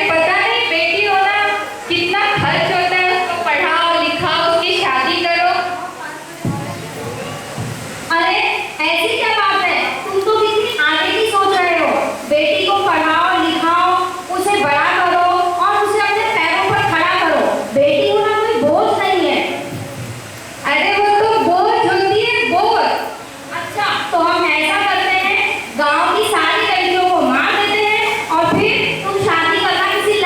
पता नहीं बेटी होना कितना खर्च होता है, उसको पढ़ाओ लिखाओ, उसकी शादी करो। अरे ऐसी क्या बात है, तुम तो कितनी आगे की सोच रहे हो। बेटी को पढ़ाओ लिखाओ, उसे बड़ा करो और उसे अपने पैरों पर खड़ा करो। बेटी होना कोई बोझ नहीं है। अरे वो तो बोझ होती है, बोझ। अच्छा तो हम ऐसा करते हैं, गांव की सारी लड़कियों को मार देते हैं और फिर तुम शादी करना किसी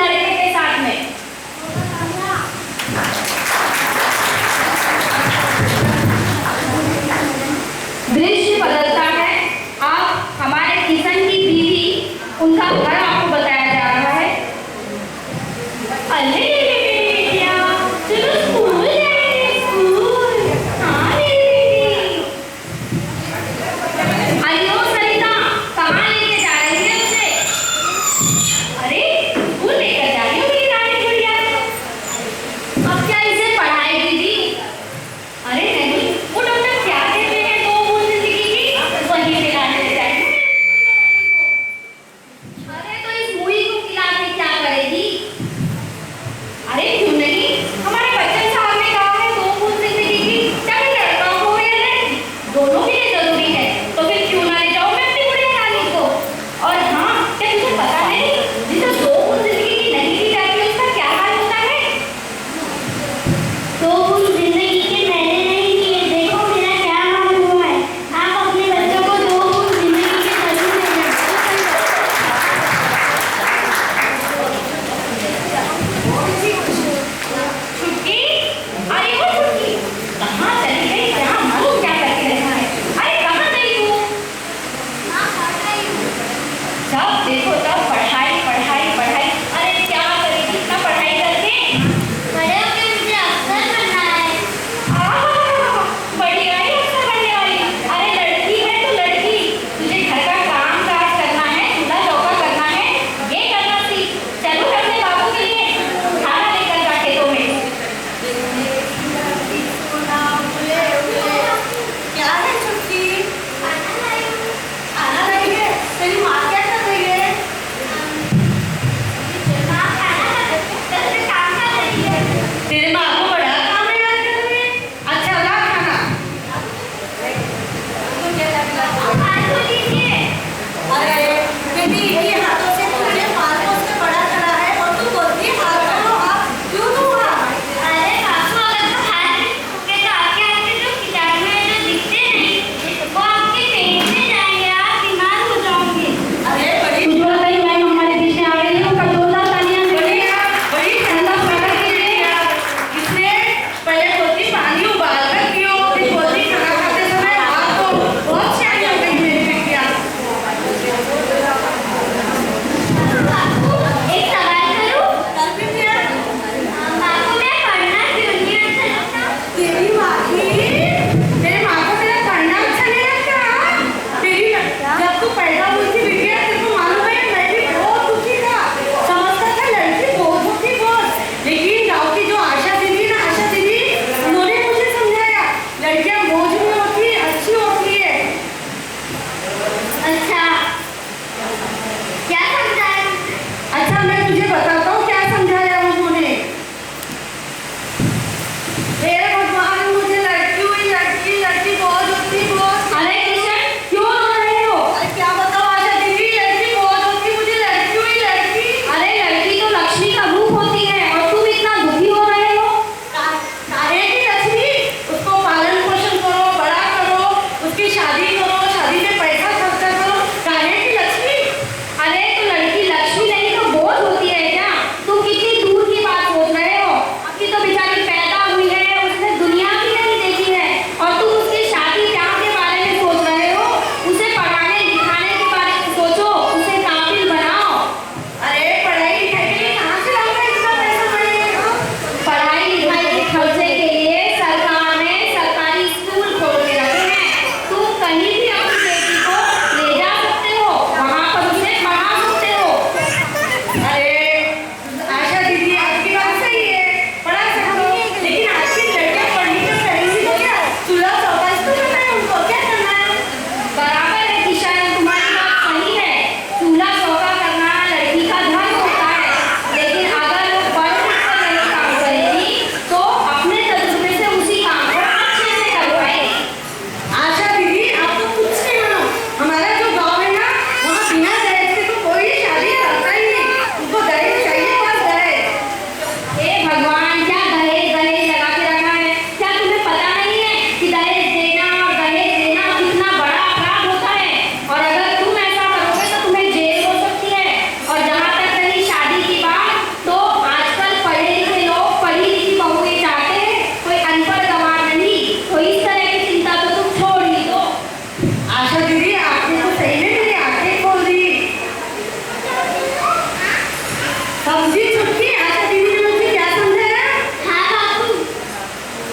समझी छुटकी, आज दीदी ने मुझे क्या समझाया? हाँ बाबू।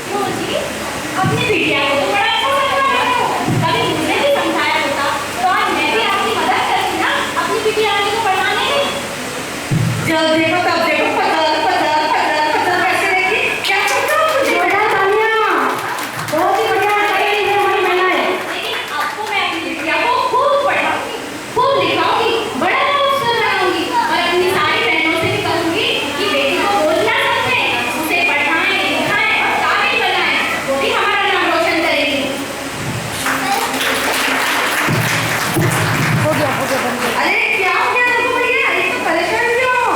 क्यों जी? अपनी बिटिया को तो बड़ा अच्छा समझा रहे हो। कभी मुझे भी समझाया होता तो आज मैं भी आपकी मदद करती ना अपनी बिटिया रानी को पढ़ाने में। जब देखो तब देखो पजल पजल पजल पजल कैसे देखी? क्या करता हूँ मुझे? बेटा तानिया, बहुत ही बढ़िया करेगी ये हमारी महिलाएं। लेकिन आपको मैं अपनी बिटिया को खूब पढ़ाऊंगी, खूब लिखाऊंगी, बड़ा अफसर बनाऊंगी और अपनी सारी बहनों से भी कहूंगी कि बेटी को बोलना समझे, उसे पढ़ाएं, लिखाएं और काबिल बनाएं, वो भी हमारा नाम रोशन करेगी। अरे क्या हो गया तुमको भैया? ये तो परेशान क्यों हो?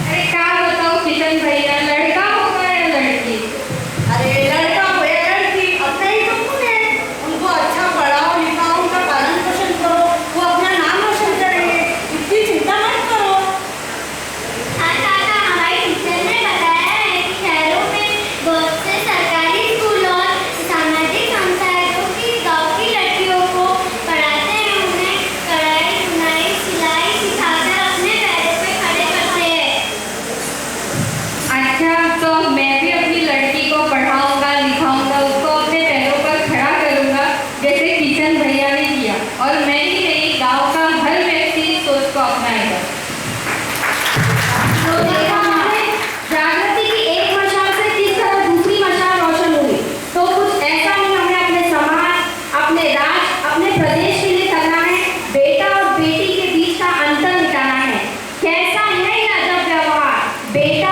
अरे क्या बताओ किशन भैया, लड़का होगा या लड़की? अरे लड़का हो या लड़की, अपना ही तो खून है। उनको अच्छा पढ़ाओ लिखाओ, उनका पालन पोषण करो, वो अपना नाम रोशन करेंगे। इतनी चिंता मत करो। हाँ काका, हमारी टीचर ने बताया है कि शहरों में बहुत से सरकारी स्कूल और सामाजिक संस्थाओं की गांव की लड़कियों को पढ़ाते हैं, उन्हें कढ़ाई बुनाई सिलाई सिखाकर अपने पैरों पे खड़े करते हैं। अच्छा, तो मैं भी अपनी लड़की को पढ़ाऊंगा, लिखाऊंगा, उसको अपने पैरों पर खड़ा करूंगा जैसे किशन भैया ने किया और मैं ही नहीं गांव का हर व्यक्ति इस सोच को अपनाएगा। तो देखा हमने जागृति की एक मशाल से किस तरह दूसरी मशाल रोशन हुई। तो कुछ ऐसा ही हमें अपने समाज, अपने राज्य, अपने प्रदेश के लिए करना है। बेटा और बेटी के बीच का अंतर मिटाना है। कैसा है ये अजब व्यवहार? बेटा